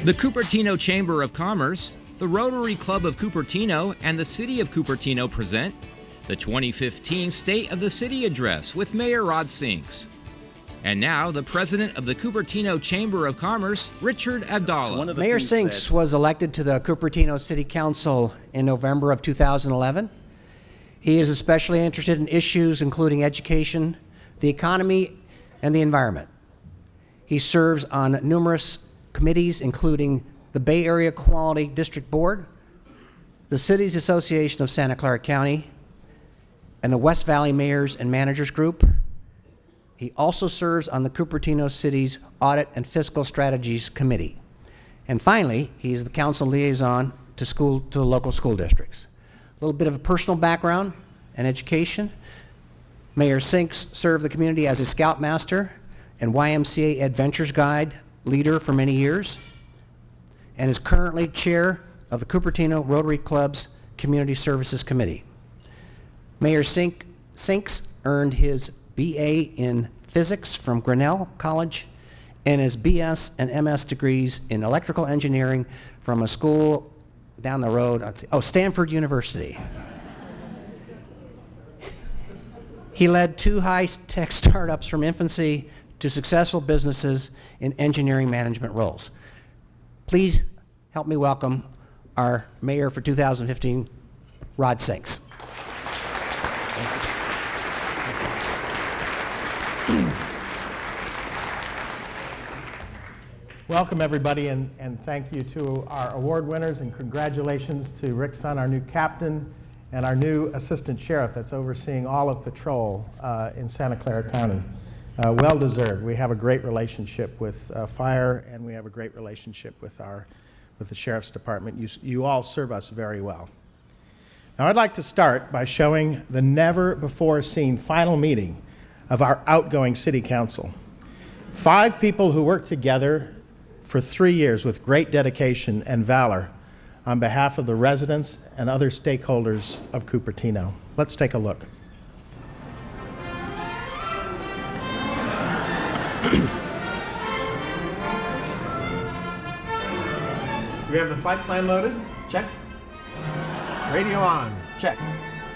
The Cupertino Chamber of Commerce, the Rotary Club of Cupertino, and the City of Cupertino present the 2015 State of the City Address with Mayor Rod Sinks. And now, the president of the Cupertino Chamber of Commerce, Richard Abdallah. Mayor Sinks was elected to the Cupertino City Council in November of 2011. He is especially interested in issues including education, the economy, and the environment. He serves on numerous committees, including the Bay Area Quality District Board, the Cities Association of Santa Clara County, and the West Valley Mayors and Managers Group. He also serves on the Cupertino City's Audit and Fiscal Strategies Committee. And finally, he is the council liaison to the local school districts. A little bit of a personal background and education. Mayor Sinks served the community as a Scoutmaster and YMCA Adventures Guide leader for many years, and is currently chair of the Cupertino Rotary Club's Community Services Committee. Mayor Sinks earned his BA in Physics from Grinnell College and his BS and MS degrees in Electrical Engineering from a school down the road, Stanford University. He led 2 high-tech startups from infancy to successful businesses in engineering management roles. Please help me welcome our mayor for 2015, Rod Sinks. Welcome, everybody, and thank you to our award winners, and congratulations to Rick Sun, our new captain, and our new assistant sheriff that's overseeing all of patrol in Santa Clara County. Well deserved. We have a great relationship with fire, and we have a great relationship with the sheriff's department. You all serve us very well. Now, I'd like to start by showing the never-before-seen final meeting of our outgoing city council. 5 people who worked together for 3 years with great dedication and valor on behalf of the residents and other stakeholders of Cupertino. Let's take a look. We have the flight plan loaded? Check. Radio on? Check.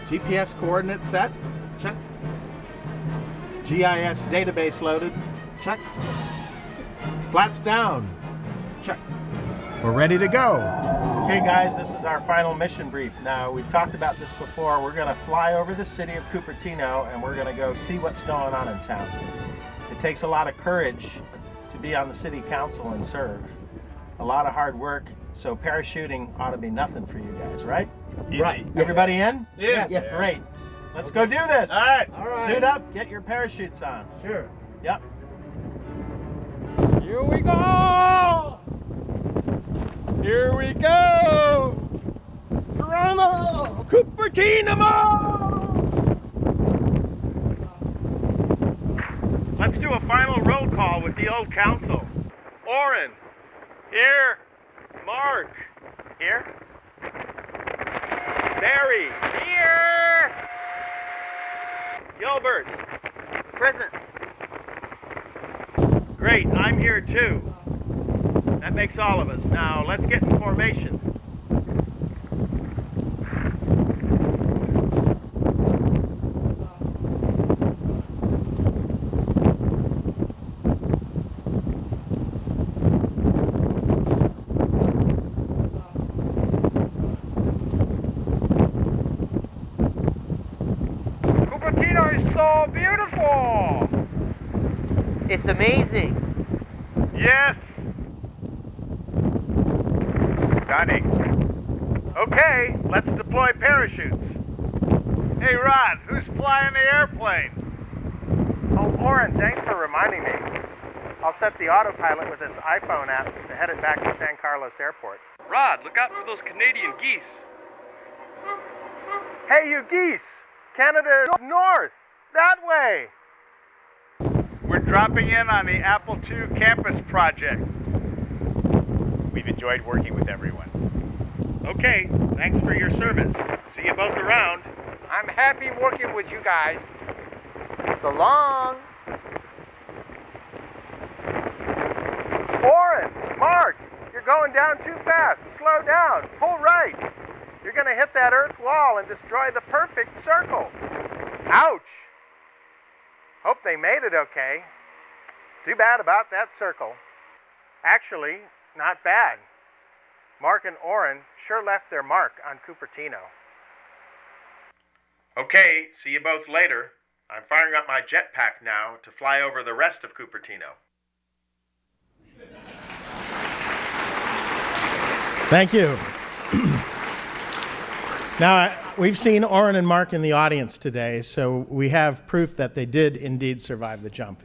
GPS coordinates set? Check. GIS database loaded? Check. Flaps down? Check. We're ready to go. Okay, guys, this is our final mission brief. Now, we've talked about this before. We're going to fly over the city of Cupertino, and we're going to go see what's going on in town. It takes a lot of courage to be on the city council and serve. A lot of hard work, so parachuting ought to be nothing for you guys, right? Easy. Right. Everybody in? Yes. Yes. Great. Let's go do this. All right. Suit up, get your parachutes on. Sure. Yep. Here we go! Here we go! Geronimo! Cupertino! Let's do a final roll call with the old council. Orrin. Here. Mark. Here. Barry. Here. Gilbert. Present. Great, I'm here too. That makes all of us. Now, let's get in formation. Cupertino is so beautiful! It's amazing. Yes! Stunning. Okay, let's deploy parachutes. Hey, Rod, who's flying the airplane? Oh, Orrin, thanks for reminding me. I'll set the autopilot with this iPhone app to head it back to San Carlos Airport. Rod, look out for those Canadian geese. Hey, you geese! Canada is north! That way! We're dropping in on the Apple II campus project. We've enjoyed working with everyone. Okay, thanks for your service. See you both around. I'm happy working with you guys. So long. Orrin, Mark, you're You're going down too fast. Slow down. Pull right. You're going to hit that earth wall and destroy the perfect circle. Ouch. Hope they made it okay. Too bad about that circle. Actually, not bad. Mark and Orrin sure left their mark on Cupertino. Okay, see you both later. I'm firing up my jetpack now to fly over the rest of Cupertino. Thank you. Now, we've seen Orrin and Mark in the audience today, so we have proof that they did indeed survive the jump.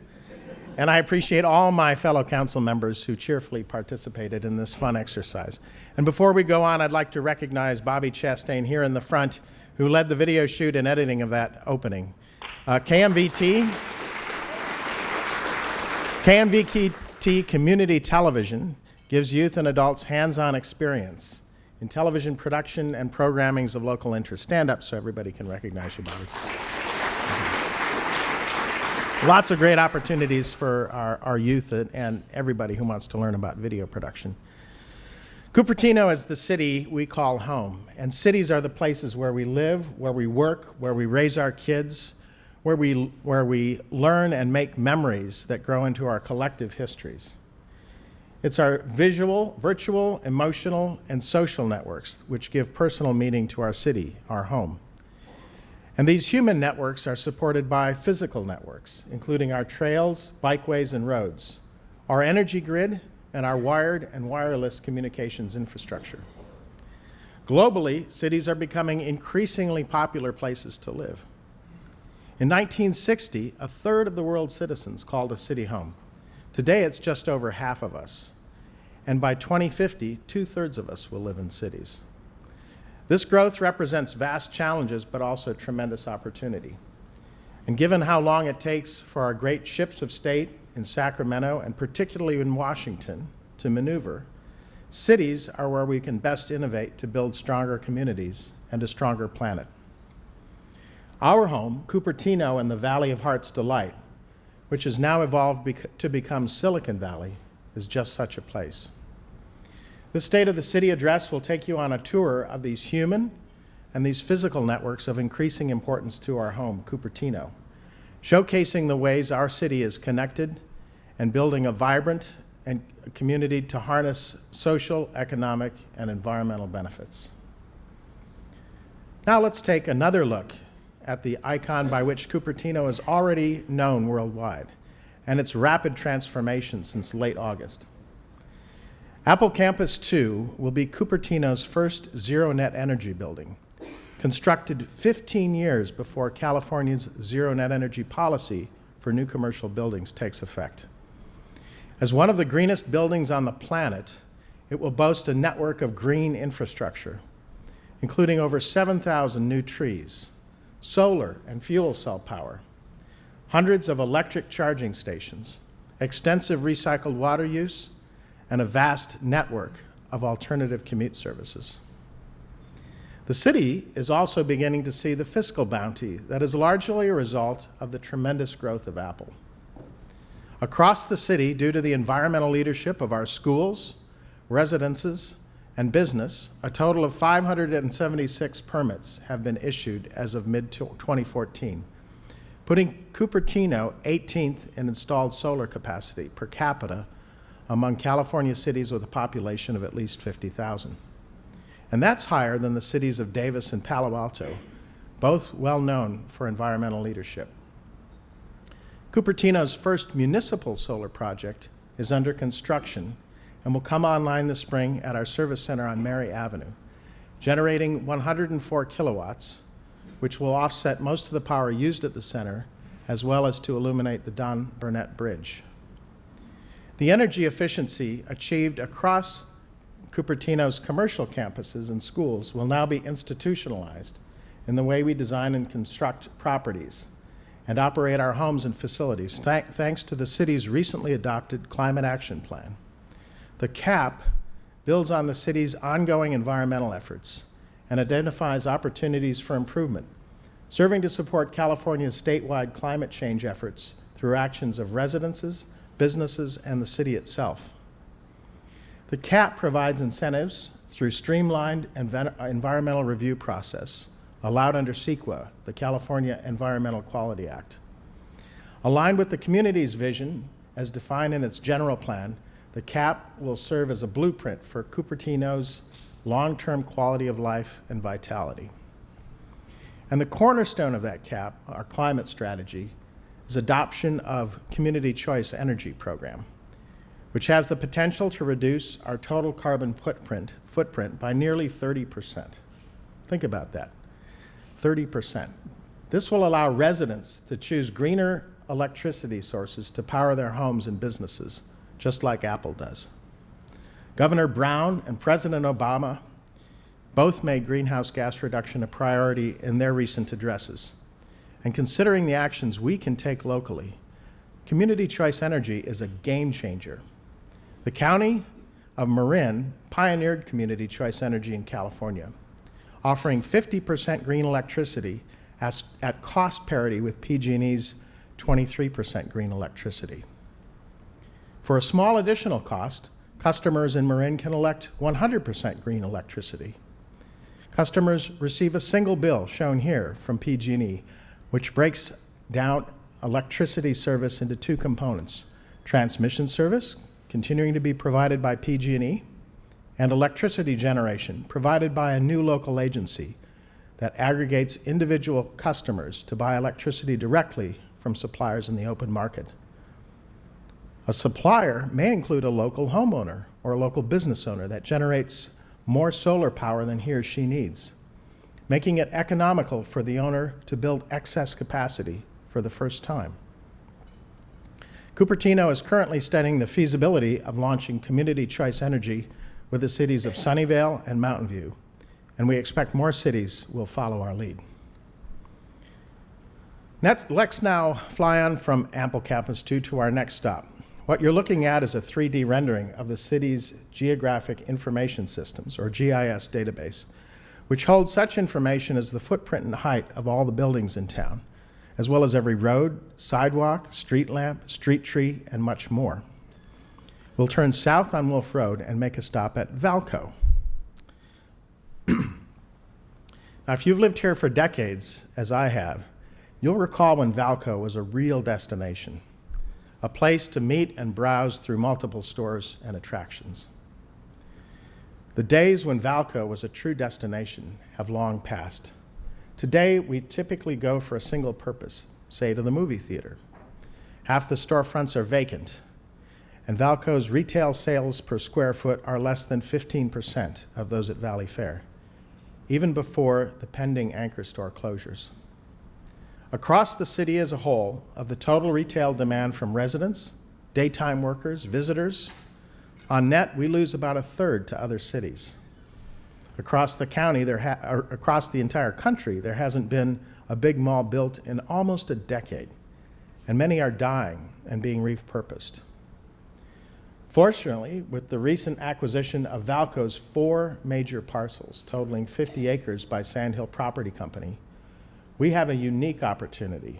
And I appreciate all my fellow council members who cheerfully participated in this fun exercise. And before we go on, I'd like to recognize Bobby Chastain here in the front, who led the video shoot and editing of that opening. KMVT Community Television gives youth and adults hands-on experience in television production and programmings of local interest. Stand up so everybody can recognize you, Bobby. Lots of great opportunities for our youth and everybody who wants to learn about video production. Cupertino is the city we call home, and cities are the places where we live, where we work, where we raise our kids, where we learn and make memories that grow into our collective histories. It's our visual, virtual, emotional, and social networks which give personal meaning to our city, our home. And these human networks are supported by physical networks, including our trails, bikeways, and roads, our energy grid, and our wired and wireless communications infrastructure. Globally, cities are becoming increasingly popular places to live. In 1960, a third of the world's citizens called a city home. Today, it's just over half of us. And by 2050, 2/3 of us will live in cities. This growth represents vast challenges, but also tremendous opportunity. And given how long it takes for our great ships of state in Sacramento, and particularly in Washington, to maneuver, cities are where we can best innovate to build stronger communities and a stronger planet. Our home, Cupertino in the Valley of Heart's Delight, which has now evolved to become Silicon Valley, is just such a place. The State of the City address will take you on a tour of these human and these physical networks of increasing importance to our home, Cupertino, showcasing the ways our city is connected and building a vibrant and community to harness social, economic, and environmental benefits. Now let's take another look at the icon by which Cupertino is already known worldwide and its rapid transformation since late August. Apple Campus 2 will be Cupertino's first zero-net energy building, constructed 15 years before California's zero-net energy policy for new commercial buildings takes effect. As one of the greenest buildings on the planet, it will boast a network of green infrastructure, including over 7,000 new trees, solar and fuel cell power, hundreds of electric charging stations, extensive recycled water use, and a vast network of alternative commute services. The city is also beginning to see the fiscal bounty that is largely a result of the tremendous growth of Apple. Across the city, due to the environmental leadership of our schools, residences, and business, a total of 576 permits have been issued as of mid-2014, putting Cupertino 18th in installed solar capacity per capita among California cities with a population of at least 50,000. And that's higher than the cities of Davis and Palo Alto, both well known for environmental leadership. Cupertino's first municipal solar project is under construction and will come online this spring at our service center on Mary Avenue, generating 104 kilowatts, which will offset most of the power used at the center, as well as to illuminate the Don Burnett Bridge. The energy efficiency achieved across Cupertino's commercial campuses and schools will now be institutionalized in the way we design and construct properties and operate our homes and facilities, thanks to the city's recently adopted Climate Action Plan. The CAP builds on the city's ongoing environmental efforts and identifies opportunities for improvement, serving to support California's statewide climate change efforts through actions of residences, businesses, and the city itself. The CAP provides incentives through streamlined environmental review process allowed under CEQA, the California Environmental Quality Act. Aligned with the community's vision as defined in its general plan, the CAP will serve as a blueprint for Cupertino's long-term quality of life and vitality. And the cornerstone of that CAP, our climate strategy, is adoption of Community Choice Energy Program, which has the potential to reduce our total carbon footprint by nearly 30%. Think about that, 30%. This will allow residents to choose greener electricity sources to power their homes and businesses, just like Apple does. Governor Brown and President Obama both made greenhouse gas reduction a priority in their recent addresses. And considering the actions we can take locally, Community Choice Energy is a game changer. The County of Marin pioneered Community Choice Energy in California, offering 50% green electricity at cost parity with PG&E's 23% green electricity. For a small additional cost, customers in Marin can elect 100% green electricity. Customers receive a single bill, shown here, from PG&E, which breaks down electricity service into two components: transmission service, continuing to be provided by PG&E, and electricity generation, provided by a new local agency that aggregates individual customers to buy electricity directly from suppliers in the open market. A supplier may include a local homeowner or a local business owner that generates more solar power than he or she needs, making it economical for the owner to build excess capacity for the first time. Cupertino is currently studying the feasibility of launching Community Choice Energy with the cities of Sunnyvale and Mountain View, and we expect more cities will follow our lead. Let's now fly on from Ample Campus 2 to our next stop. What you're looking at is a 3D rendering of the city's Geographic Information Systems, or GIS database, which holds such information as the footprint and height of all the buildings in town, as well as every road, sidewalk, street lamp, street tree, and much more. We'll turn south on Wolf Road and make a stop at Valco. Now, if you've lived here for decades, as I have, you'll recall when Valco was a real destination, a place to meet and browse through multiple stores and attractions. The days when Valco was a true destination have long passed. Today, we typically go for a single purpose, say to the movie theater. Half the storefronts are vacant, and Valco's retail sales per square foot are less than 15% of those at Valley Fair, even before the pending anchor store closures. Across the city as a whole, of the total retail demand from residents, daytime workers, visitors, on net, we lose about a third to other cities. Across the county, across the entire country, there hasn't been a big mall built in almost a decade, and many are dying and being repurposed. Fortunately, with the recent acquisition of Valco's 4 major parcels, totaling 50 acres by Sandhill Property Company, we have a unique opportunity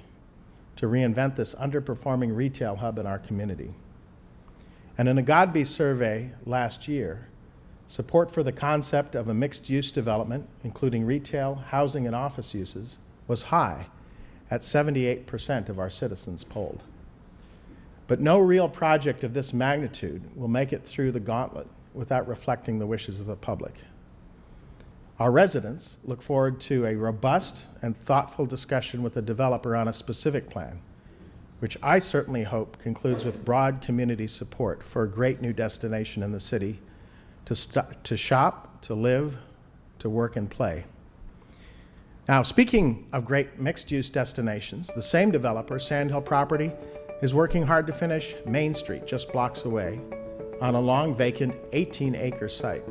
to reinvent this underperforming retail hub in our community. And in a Godby survey last year, support for the concept of a mixed-use development, including retail, housing, and office uses, was high at 78% of our citizens polled. But no real project of this magnitude will make it through the gauntlet without reflecting the wishes of the public. Our residents look forward to a robust and thoughtful discussion with the developer on a specific plan, which I certainly hope concludes with broad community support for a great new destination in the city to shop, to live, to work and play. Now, speaking of great mixed-use destinations, the same developer, Sandhill Property, is working hard to finish Main Street, just blocks away, on a long vacant 18-acre site.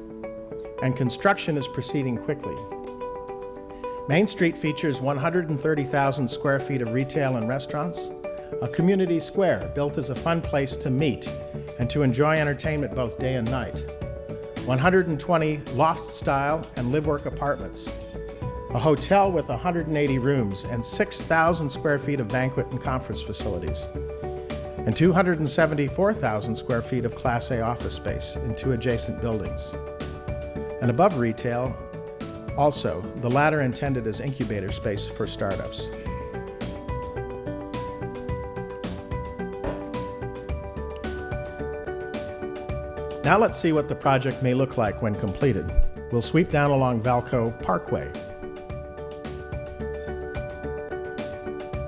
And construction is proceeding quickly. Main Street features 130,000 square feet of retail and restaurants, a community square built as a fun place to meet and to enjoy entertainment both day and night, 120 loft-style and live-work apartments, a hotel with 180 rooms and 6,000 square feet of banquet and conference facilities, and 274,000 square feet of Class A office space in 2 adjacent buildings. And above retail, also, the latter intended as incubator space for startups. Now let's see what the project may look like when completed. We'll sweep down along Valco Parkway,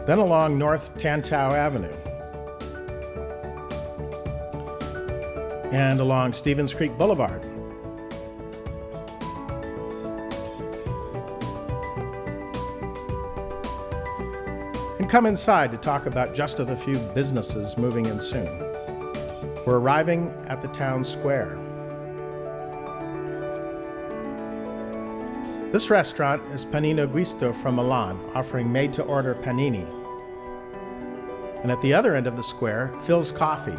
then along North Tantau Avenue, and along Stevens Creek Boulevard, and come inside to talk about just of the few businesses moving in soon. We're arriving at the town square. This restaurant is Panino Guisto from Milan, offering made-to-order panini. And at the other end of the square, Phil's Coffee,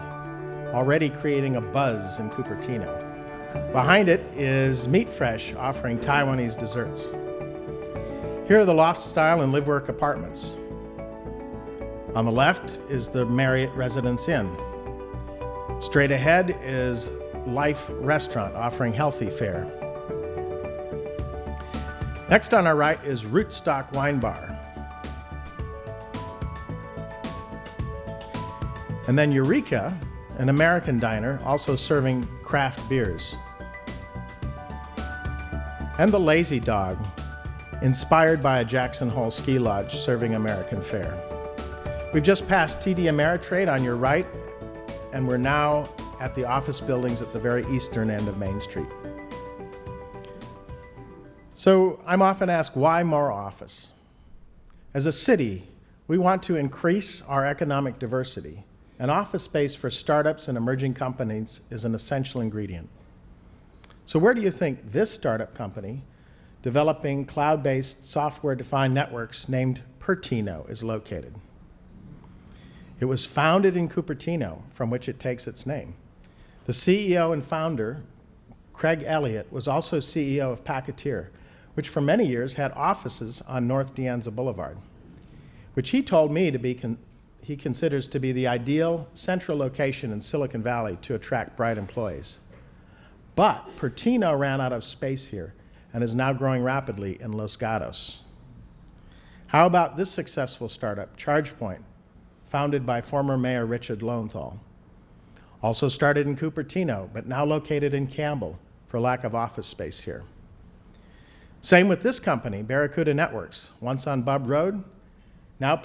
already creating a buzz in Cupertino. Behind it is Meat Fresh, offering Taiwanese desserts. Here are the loft-style and live-work apartments. On the left is the Marriott Residence Inn. Straight ahead is Life Restaurant, offering healthy fare. Next on our right is Rootstock Wine Bar. And then Eureka, an American diner, also serving craft beers. And the Lazy Dog, inspired by a Jackson Hole ski lodge serving American fare. We've just passed TD Ameritrade on your right, and we're now at the office buildings at the very eastern end of Main Street. So I'm often asked, why more office? As a city, we want to increase our economic diversity, and office space for startups and emerging companies is an essential ingredient. So where do you think this startup company, developing cloud-based software-defined networks named Cupertino, is located? It was founded in Cupertino, from which it takes its name. The CEO and founder, Craig Elliott, was also CEO of Packeteer, which for many years had offices on North De Anza Boulevard, which he told me he considers to be the ideal central location in Silicon Valley to attract bright employees. But Cupertino ran out of space here and is now growing rapidly in Los Gatos. How about this successful startup, ChargePoint, founded by former Mayor Richard Lowenthal? Also started in Cupertino, but now located in Campbell for lack of office space here. Same with this company, Barracuda Networks, once on Bubb Road, now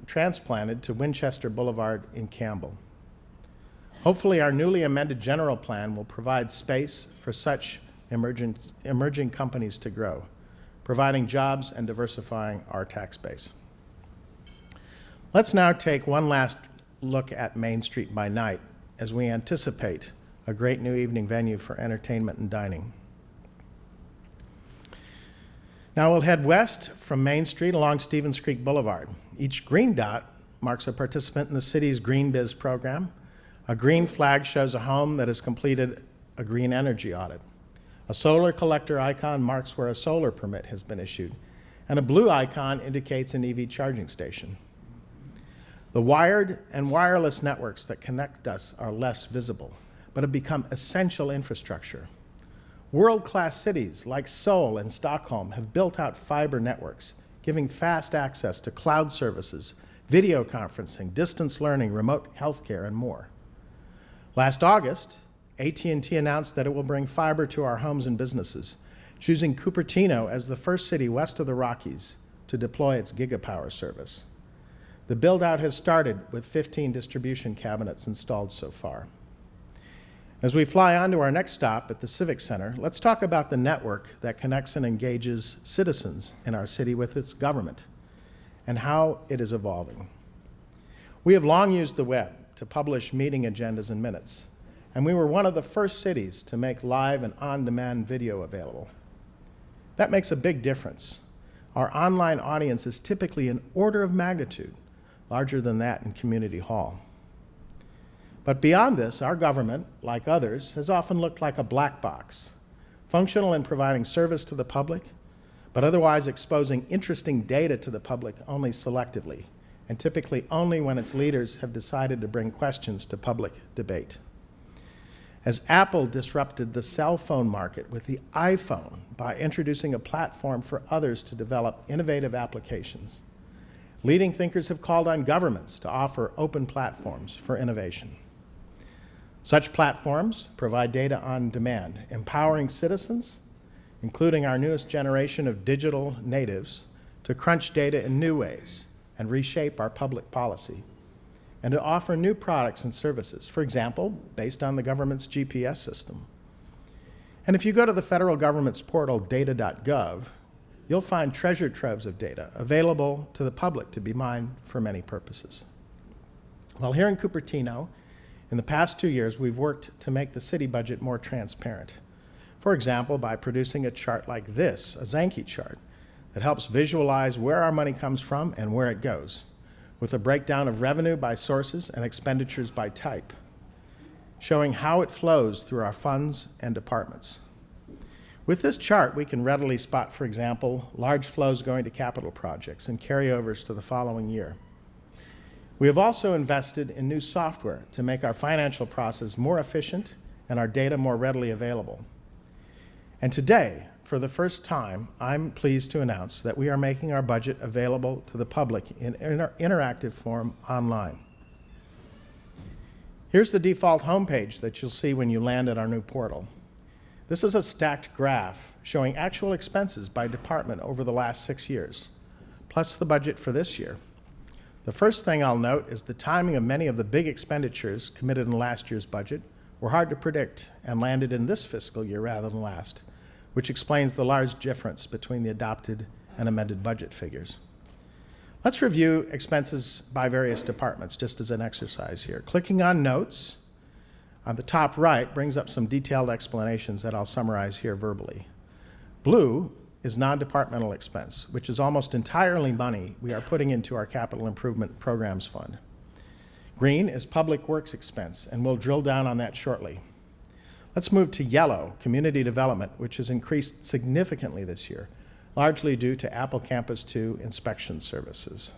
transplanted to Winchester Boulevard in Campbell. Hopefully our newly amended general plan will provide space for such emerging companies to grow, providing jobs and diversifying our tax base. Let's now take one last look at Main Street by night as we anticipate a great new evening venue for entertainment and dining. Now we'll head west from Main Street along Stevens Creek Boulevard. Each green dot marks a participant in the city's Green Biz program. A green flag shows a home that has completed a green energy audit. A solar collector icon marks where a solar permit has been issued, and a blue icon indicates an EV charging station. The wired and wireless networks that connect us are less visible, but have become essential infrastructure. World-class cities like Seoul and Stockholm have built out fiber networks, giving fast access to cloud services, video conferencing, distance learning, remote healthcare, and more. Last August, AT&T announced that it will bring fiber to our homes and businesses, choosing Cupertino as the first city west of the Rockies to deploy its gigapower service. The build-out has started with 15 distribution cabinets installed so far. As we fly on to our next stop at the Civic Center, let's talk about the network that connects and engages citizens in our city with its government and how it is evolving. We have long used the web to publish meeting agendas and minutes, and we were one of the first cities to make live and on-demand video available. That makes a big difference. Our online audience is typically an order of magnitude larger than that in Community Hall. But beyond this, our government, like others, has often looked like a black box, functional in providing service to the public, but otherwise exposing interesting data to the public only selectively, and typically only when its leaders have decided to bring questions to public debate. As Apple disrupted the cell phone market with the iPhone by introducing a platform for others to develop innovative applications, leading thinkers have called on governments to offer open platforms for innovation. Such platforms provide data on demand, empowering citizens, including our newest generation of digital natives, to crunch data in new ways and reshape our public policy, and to offer new products and services, for example, based on the government's GPS system. And if you go to the federal government's portal, data.gov, you'll find treasure troves of data available to the public to be mined for many purposes. Well, here in Cupertino, in the past 2 years, we've worked to make the city budget more transparent. For example, by producing a chart like this, a Sankey chart, that helps visualize where our money comes from and where it goes, with a breakdown of revenue by sources and expenditures by type, showing how it flows through our funds and departments. With this chart, we can readily spot, for example, large flows going to capital projects and carryovers to the following year. We have also invested in new software to make our financial process more efficient and our data more readily available. And today, for the first time, I'm pleased to announce that we are making our budget available to the public in interactive form online. Here's the default homepage that you'll see when you land at our new portal. This is a stacked graph showing actual expenses by department over the last 6 years, plus the budget for this year. The first thing I'll note is the timing of many of the big expenditures committed in last year's budget were hard to predict and landed in this fiscal year rather than last, which explains the large difference between the adopted and amended budget figures. Let's review expenses by various departments just as an exercise here. Clicking on Notes on the top right brings up some detailed explanations that I'll summarize here verbally. Blue is non-departmental expense, which is almost entirely money we are putting into our Capital Improvement Programs Fund. Green is public works expense, and we'll drill down on that shortly. Let's move to yellow, community development, which has increased significantly this year, largely due to Apple Campus 2 inspection services.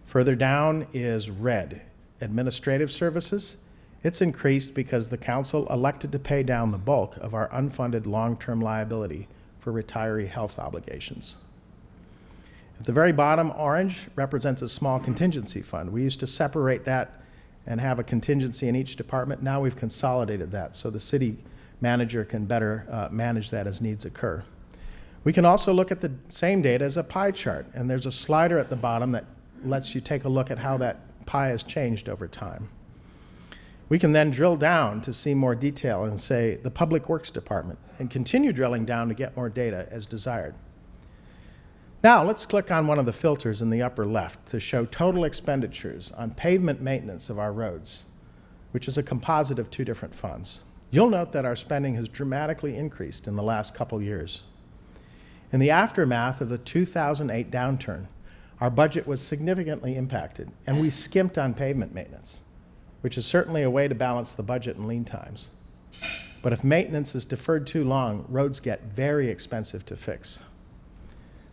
Further down is red, administrative services. It's increased because the council elected to pay down the bulk of our unfunded long-term liability for retiree health obligations. At the very bottom, orange represents a small contingency fund. We used to separate that and have a contingency in each department. Now we've consolidated that so the city manager can better manage that as needs occur. We can also look at the same data as a pie chart, and there's a slider at the bottom that lets you take a look at how that pie has changed over time. We can then drill down to see more detail and say the Public Works Department and continue drilling down to get more data as desired. Now let's click on one of the filters in the upper left to show total expenditures on pavement maintenance of our roads, which is a composite of 2 different funds. You'll note that our spending has dramatically increased in the last couple years. In the aftermath of the 2008 downturn, our budget was significantly impacted, and we skimped on pavement maintenance, which is certainly a way to balance the budget in lean times. But if maintenance is deferred too long, roads get very expensive to fix.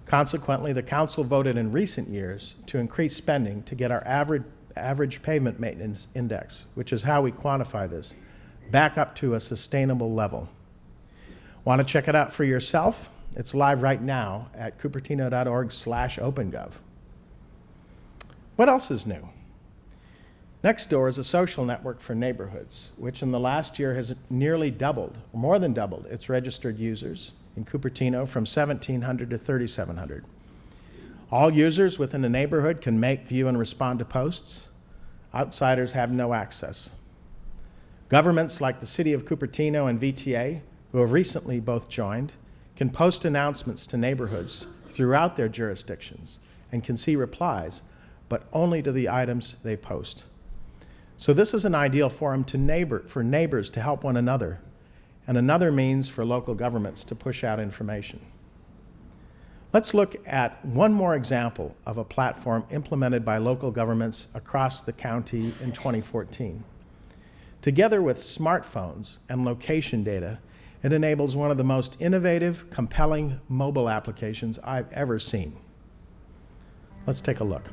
Consequently, the council voted in recent years to increase spending to get our average pavement maintenance index, which is how we quantify this, back up to a sustainable level. Want to check it out for yourself? It's live right now at cupertino.org/opengov. What else is new? Nextdoor is a social network for neighborhoods, which in the last year has nearly doubled, or more than doubled, its registered users in Cupertino from 1,700 to 3,700. All users within a neighborhood can make, view, and respond to posts. Outsiders have no access. Governments like the City of Cupertino and VTA, who have recently both joined, can post announcements to neighborhoods throughout their jurisdictions and can see replies, but only to the items they post. So this is an ideal forum for neighbors to help one another, and another means for local governments to push out information. Let's look at one more example of a platform implemented by local governments across the county in 2014. Together with smartphones and location data, it enables one of the most innovative, compelling mobile applications I've ever seen. Let's take a look.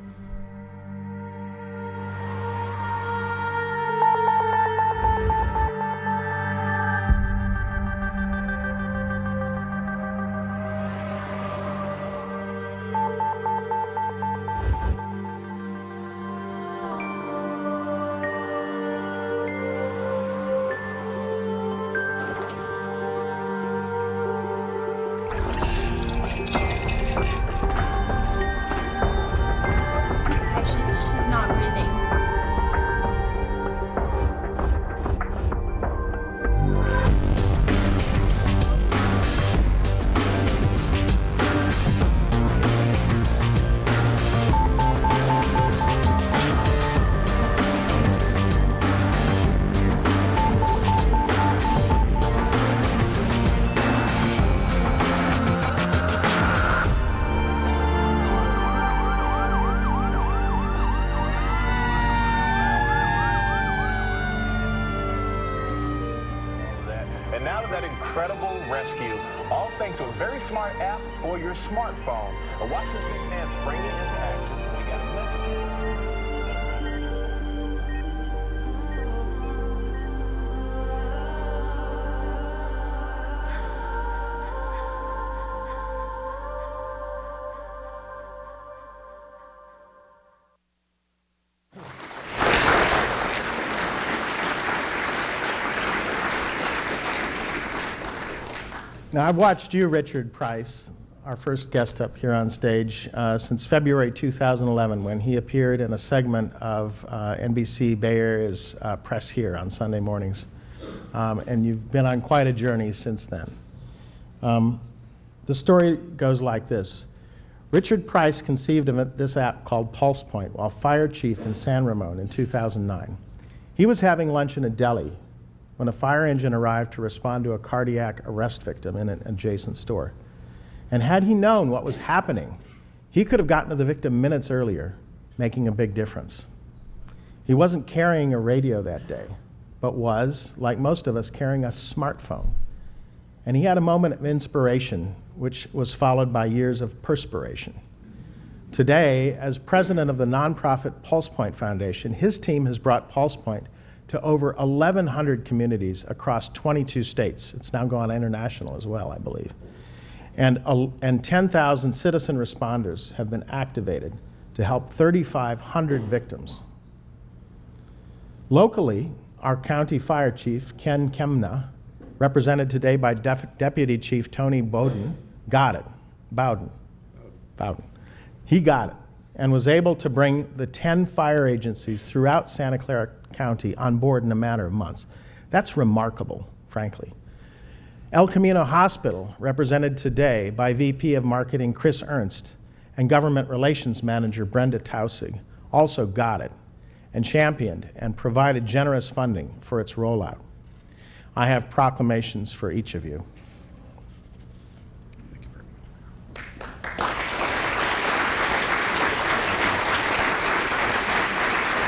And now to that incredible rescue, all thanks to a very smart app for your smartphone. Watch this big man spring it into action. We got a message. Now, I've watched you, Richard Price, our first guest up here on stage, since February 2011, when he appeared in a segment of NBC Bay Area's Press Here on Sunday mornings. And you've been on quite a journey since then. The story goes like this. Richard Price conceived of this app called PulsePoint while fire chief in San Ramon in 2009. He was having lunch in a deli when a fire engine arrived to respond to a cardiac arrest victim in an adjacent store. And had he known what was happening, he could have gotten to the victim minutes earlier, making a big difference. He wasn't carrying a radio that day, but was, like most of us, carrying a smartphone. And he had a moment of inspiration, which was followed by years of perspiration. Today, as president of the nonprofit PulsePoint Foundation, his team has brought PulsePoint to over 1,100 communities across 22 states. It's now gone international as well, I believe. And 10,000 citizen responders have been activated to help 3,500 victims. Locally, our county fire chief, Ken Kemna, represented today by Deputy Chief Tony Bowden, got it. Bowden. He got it and was able to bring the 10 fire agencies throughout Santa Clara County on board in a matter of months. That's remarkable, frankly. El Camino Hospital, represented today by VP of Marketing Chris Ernst and Government Relations Manager Brenda Tausig, also got it and championed and provided generous funding for its rollout. I have proclamations for each of you.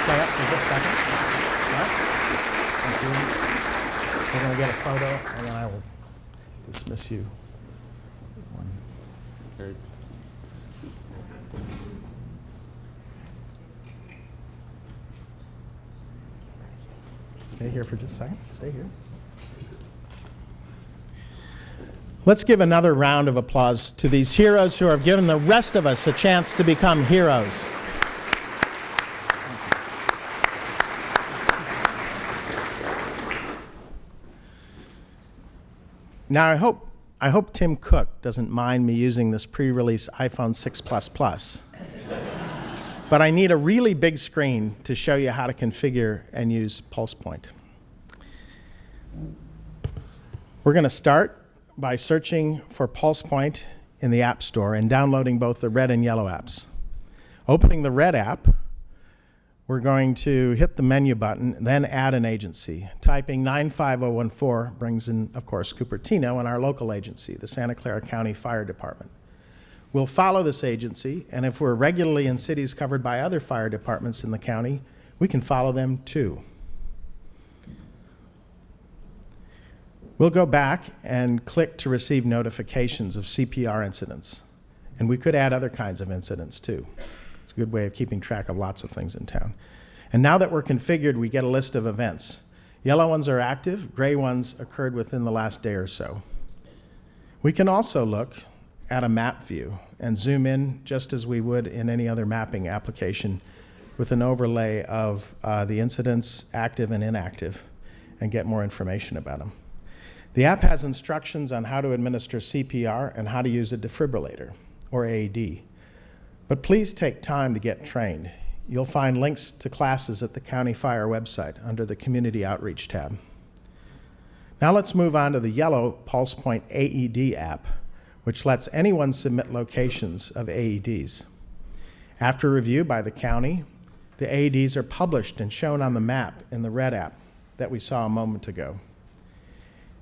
Stay up for just a second. Thank you. We're going to get a photo, and then I will dismiss you. Stay here for just a second. Stay here. Let's give another round of applause to these heroes who have given the rest of us a chance to become heroes. Now, I hope Tim Cook doesn't mind me using this pre-release iPhone 6 Plus Plus. But I need a really big screen to show you how to configure and use PulsePoint. We're going to start by searching for PulsePoint in the App Store and downloading both the red and yellow apps. Opening the red app, we're going to hit the menu button, then add an agency. Typing 95014 brings in, of course, Cupertino and our local agency, the Santa Clara County Fire Department. We'll follow this agency, and if we're regularly in cities covered by other fire departments in the county, we can follow them too. We'll go back and click to receive notifications of CPR incidents. And we could add other kinds of incidents too. It's a good way of keeping track of lots of things in town. And now that we're configured, we get a list of events. Yellow ones are active, gray ones occurred within the last day or so. We can also look at a map view and zoom in just as we would in any other mapping application with an overlay of the incidents, active and inactive, and get more information about them. The app has instructions on how to administer CPR and how to use a defibrillator, or AED. But please take time to get trained. You'll find links to classes at the County Fire website under the Community Outreach tab. Now let's move on to the yellow PulsePoint AED app, which lets anyone submit locations of AEDs. After review by the county, the AEDs are published and shown on the map in the red app that we saw a moment ago.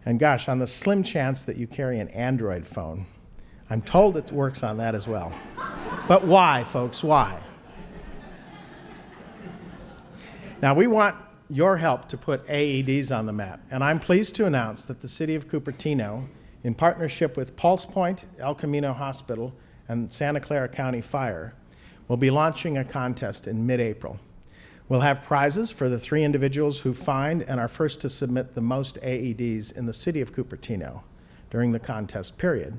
And gosh, on the slim chance that you carry an Android phone, I'm told it works on that as well. But why, folks, why? Now, we want your help to put AEDs on the map, and I'm pleased to announce that the City of Cupertino, in partnership with PulsePoint, El Camino Hospital, and Santa Clara County Fire, will be launching a contest in mid-April. We'll have prizes for the 3 individuals who find and are first to submit the most AEDs in the City of Cupertino during the contest period.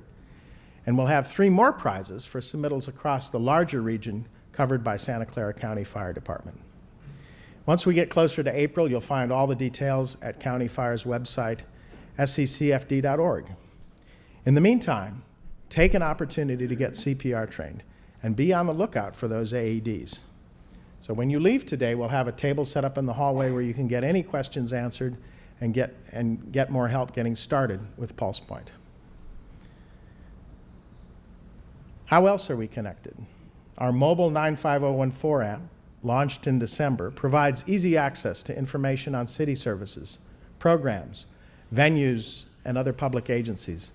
And we'll have 3 more prizes for submittals across the larger region covered by Santa Clara County Fire Department. Once we get closer to April, you'll find all the details at County Fire's website, seccfd.org. In the meantime, take an opportunity to get CPR trained and be on the lookout for those AEDs. So when you leave today, we'll have a table set up in the hallway where you can get any questions answered and get more help getting started with PulsePoint. How else are we connected? Our mobile 95014 app, launched in December, provides easy access to information on city services, programs, venues, and other public agencies,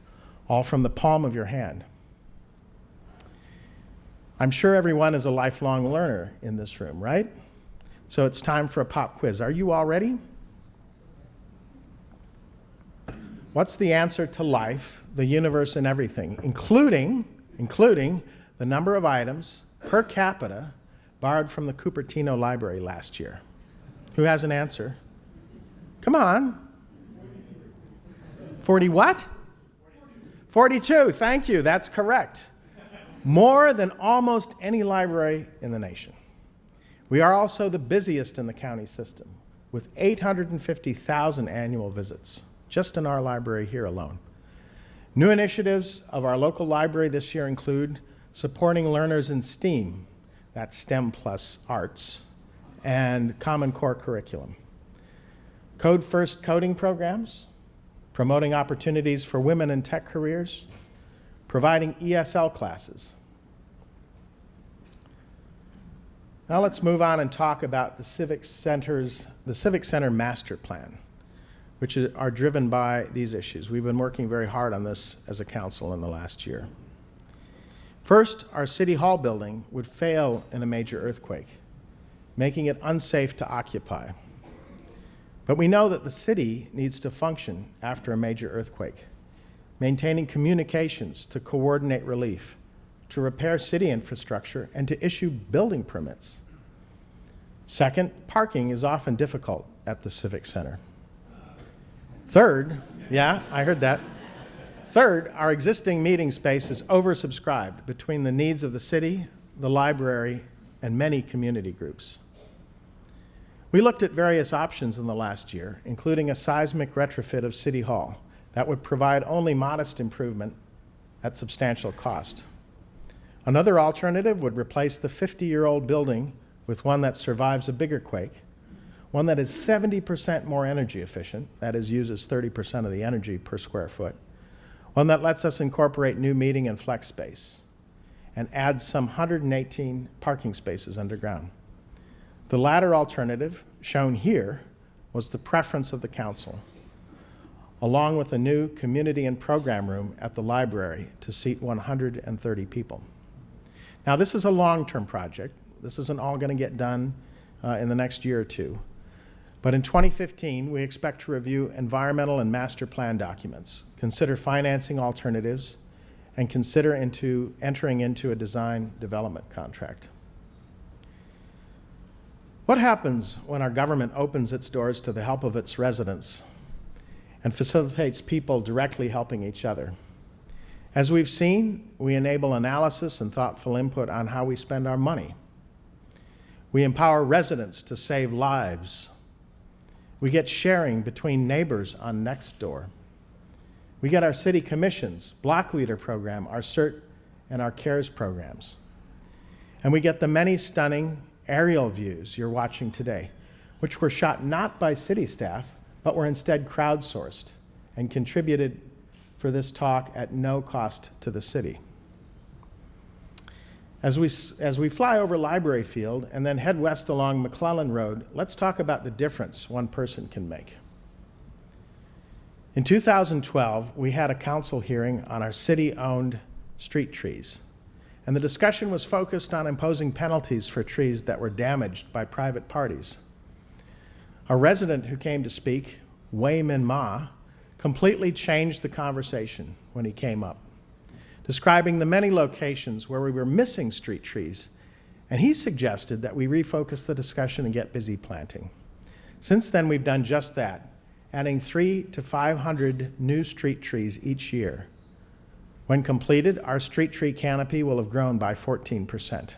all from the palm of your hand. I'm sure everyone is a lifelong learner in this room, right? So it's time for a pop quiz. Are you all ready? What's the answer to life, the universe, and everything, including the number of items per capita borrowed from the Cupertino Library last year? Who has an answer? Come on. 40 what? 42, thank you, that's correct. More than almost any library in the nation. We are also the busiest in the county system, with 850,000 annual visits, just in our library here alone. New initiatives of our local library this year include supporting learners in STEAM, that's STEM plus arts, and Common Core curriculum. Code First coding programs, promoting opportunities for women in tech careers, providing ESL classes. Now let's move on and talk about the Civic Center Master Plan, which are driven by these issues. We've been working very hard on this as a council in the last year. First, our City Hall building would fail in a major earthquake, making it unsafe to occupy. But we know that the city needs to function after a major earthquake, maintaining communications to coordinate relief, to repair city infrastructure, and to issue building permits. Second, parking is often difficult at the Civic Center. Third, yeah, I heard that. Third, our existing meeting space is oversubscribed between the needs of the city, the library, and many community groups. We looked at various options in the last year, including a seismic retrofit of City Hall that would provide only modest improvement at substantial cost. Another alternative would replace the 50-year-old building with one that survives a bigger quake, one that is 70% more energy efficient, that is, uses 30% of the energy per square foot, one that lets us incorporate new meeting and flex space, and adds some 118 parking spaces underground. The latter alternative, shown here, was the preference of the council, along with a new community and program room at the library to seat 130 people. Now, this is a long-term project. This isn't all going to get done in the next year or two. But in 2015, we expect to review environmental and master plan documents, consider financing alternatives, and consider entering into a design development contract. What happens when our government opens its doors to the help of its residents and facilitates people directly helping each other? As we've seen, we enable analysis and thoughtful input on how we spend our money. We empower residents to save lives. We get sharing between neighbors on Nextdoor. We get our city commissions, block leader program, our CERT, and our CARES programs. And we get the many stunning aerial views you're watching today, which were shot not by city staff, but were instead crowdsourced and contributed for this talk at no cost to the city. As we fly over Library Field and then head west along McClellan Road, let's talk about the difference one person can make. In 2012, we had a council hearing on our city-owned street trees, and the discussion was focused on imposing penalties for trees that were damaged by private parties. A resident who came to speak, Wei Min Ma, completely changed the conversation when he came up, describing the many locations where we were missing street trees, and he suggested that we refocus the discussion and get busy planting. Since then, we've done just that, adding 300 to 500 new street trees each year. When completed, our street tree canopy will have grown by 14%.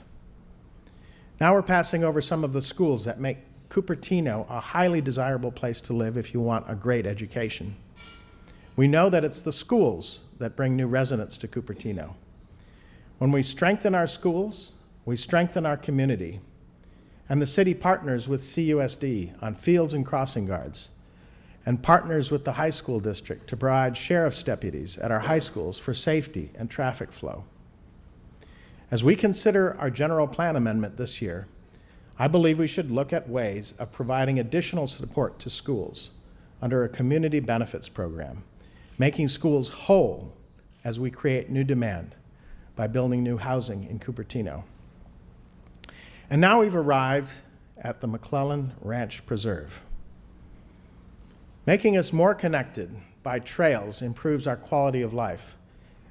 Now we're passing over some of the schools that make Cupertino a highly desirable place to live if you want a great education. We know that it's the schools that bring new residents to Cupertino. When we strengthen our schools, we strengthen our community, and the city partners with CUSD on fields and crossing guards, and partners with the high school district to provide sheriff's deputies at our high schools for safety and traffic flow. As we consider our general plan amendment this year, I believe we should look at ways of providing additional support to schools under a community benefits program, making schools whole as we create new demand by building new housing in Cupertino. And now we've arrived at the McClellan Ranch Preserve. Making us more connected by trails improves our quality of life,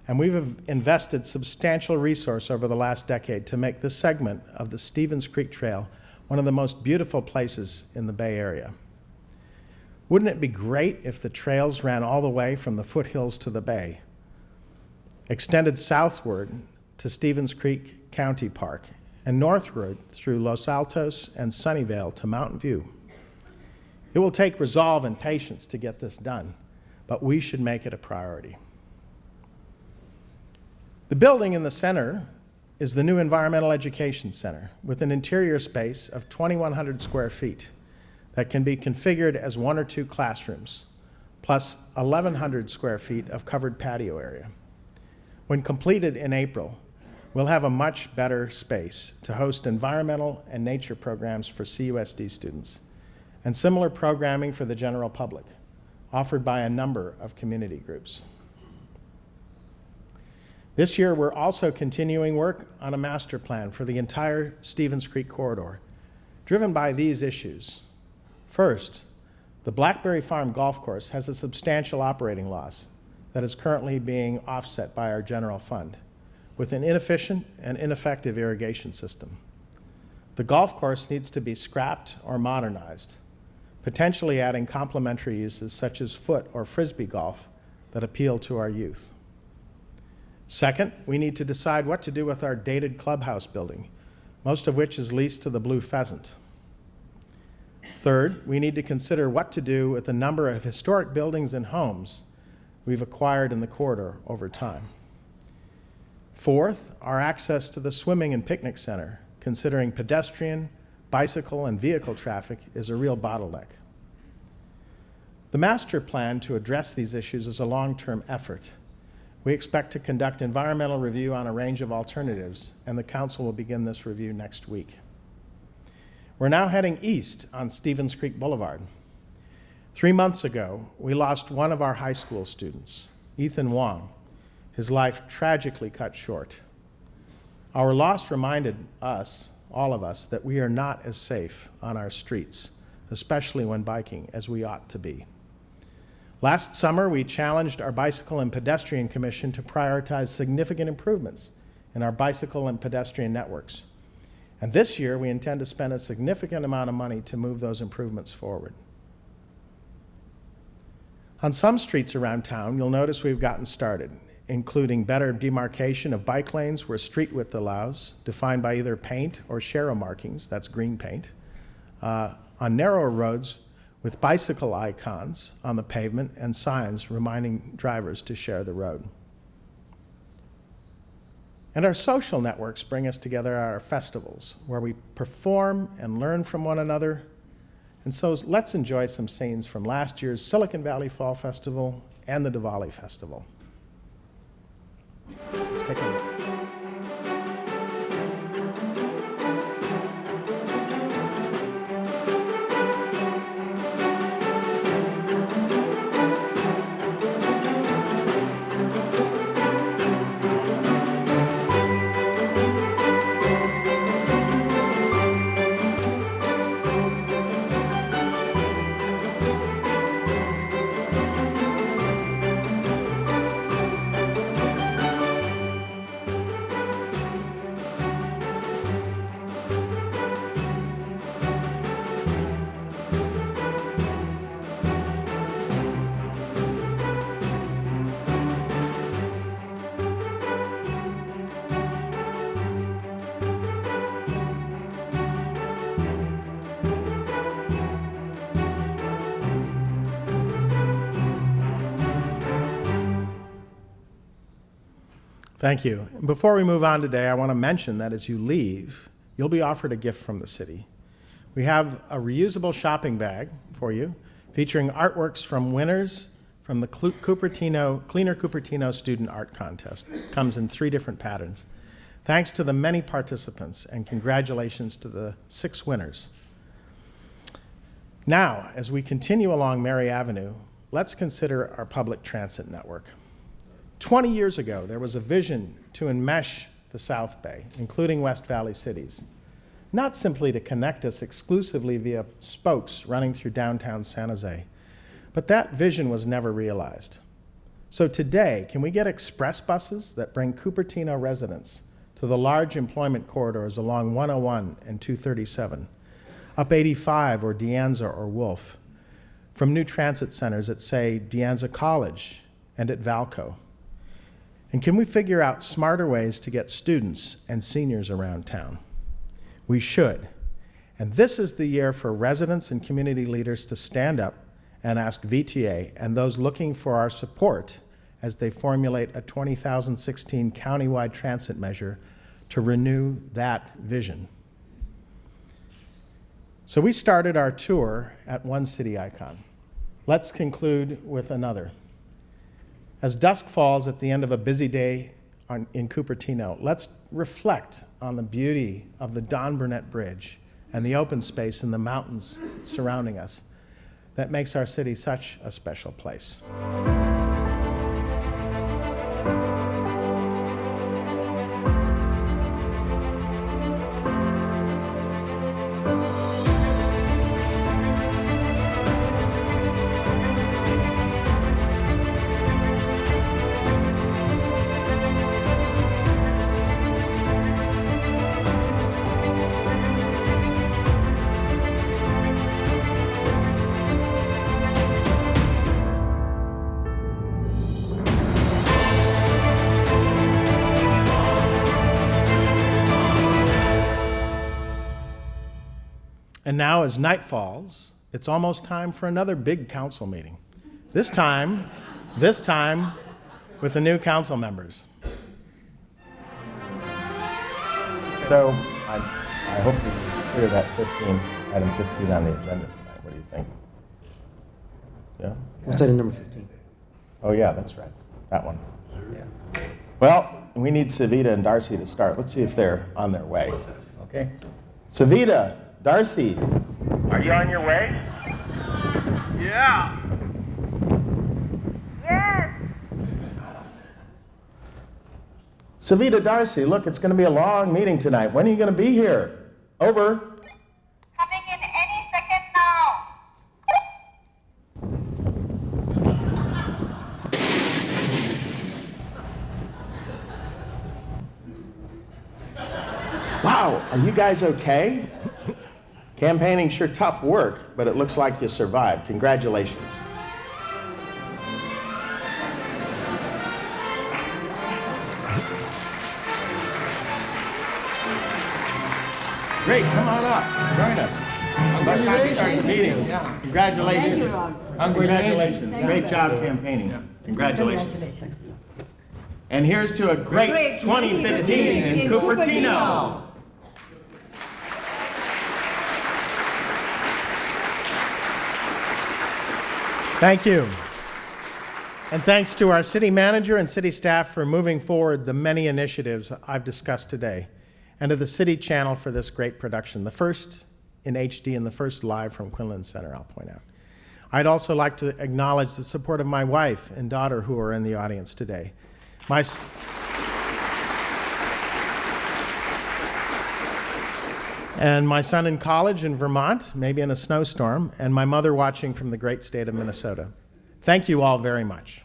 and we've invested substantial resource over the last decade to make this segment of the Stevens Creek Trail one of the most beautiful places in the Bay Area. Wouldn't it be great if the trails ran all the way from the foothills to the bay, extended southward to Stevens Creek County Park, and northward through Los Altos and Sunnyvale to Mountain View? It will take resolve and patience to get this done, but we should make it a priority. The building in the center is the new Environmental Education Center with an interior space of 2,100 square feet that can be configured as 1 or 2 classrooms, plus 1,100 square feet of covered patio area. When completed in April, we'll have a much better space to host environmental and nature programs for CUSD students and similar programming for the general public, offered by a number of community groups. This year, we're also continuing work on a master plan for the entire Stevens Creek corridor, driven by these issues. First, the Blackberry Farm Golf Course has a substantial operating loss that is currently being offset by our general fund, with an inefficient and ineffective irrigation system. The golf course needs to be scrapped or modernized, potentially adding complementary uses such as foot or frisbee golf that appeal to our youth. Second, we need to decide what to do with our dated clubhouse building, most of which is leased to the Blue Pheasant. Third, we need to consider what to do with the number of historic buildings and homes we've acquired in the corridor over time. Fourth, our access to the swimming and picnic center, considering pedestrian, bicycle, and vehicle traffic, is a real bottleneck. The master plan to address these issues is a long-term effort. We expect to conduct environmental review on a range of alternatives, and the council will begin this review next week. We're now heading east on Stevens Creek Boulevard. 3 months ago, we lost one of our high school students, Ethan Wong, his life tragically cut short. Our loss reminded us, all of us, that we are not as safe on our streets, especially when biking, as we ought to be. Last summer, we challenged our Bicycle and Pedestrian Commission to prioritize significant improvements in our bicycle and pedestrian networks. And this year, we intend to spend a significant amount of money to move those improvements forward. On some streets around town, you'll notice we've gotten started, including better demarcation of bike lanes where street width allows, defined by either paint or share markings, that's green paint, on narrower roads with bicycle icons on the pavement and signs reminding drivers to share the road. And our social networks bring us together at our festivals, where we perform and learn from one another. And so let's enjoy some scenes from last year's Silicon Valley Fall Festival and the Diwali Festival. Let's take a look. Thank you. Before we move on today, I want to mention that as you leave, you'll be offered a gift from the city. We have a reusable shopping bag for you featuring artworks from winners from the Cleaner Cupertino Student Art Contest. It comes in 3 different patterns. Thanks to the many participants, and congratulations to the 6 winners. Now, as we continue along Mary Avenue, let's consider our public transit network. 20 years ago, there was a vision to enmesh the South Bay, including West Valley cities, not simply to connect us exclusively via spokes running through downtown San Jose, but that vision was never realized. So today, can we get express buses that bring Cupertino residents to the large employment corridors along 101 and 237, up 85 or De Anza or Wolf, from new transit centers at, say, De Anza College and at Valco? And can we figure out smarter ways to get students and seniors around town? We should. And this is the year for residents and community leaders to stand up and ask VTA and those looking for our support as they formulate a 2016 countywide transit measure to renew that vision. So we started our tour at one city icon. Let's conclude with another. As dusk falls at the end of a busy day in Cupertino, let's reflect on the beauty of the Don Burnett Bridge and the open space in the mountains surrounding us that makes our city such a special place. And now, as night falls, it's almost time for another big council meeting. This time with the new council members. So I hope we clear that item 15 on the agenda tonight. What do you think? Yeah? What's item number 15? Oh, yeah, that's right. That one. Yeah. Well, we need Savita and Darcy to start. Let's see if they're on their way. Okay. Savita, Darcy, are you on your way? Yeah. Yes. Savita, Darcy, look, it's going to be a long meeting tonight. When are you going to be here? Over. Coming in any second now. Wow, are you guys okay? Campaigning's sure tough work, but it looks like you survived. Congratulations. Great, come on up, join us. About time to start the meeting. Yeah. Congratulations. Congratulations. Great job campaigning. Congratulations. And here's to a great 2015 in Cupertino. Thank you. And thanks to our city manager and city staff for moving forward the many initiatives I've discussed today, and to the City Channel for this great production, the first in HD and the first live from Quinlan Center, I'll point out. I'd also like to acknowledge the support of my wife and daughter who are in the audience today. And my son in college in Vermont, maybe in a snowstorm, and my mother watching from the great state of Minnesota. Thank you all very much.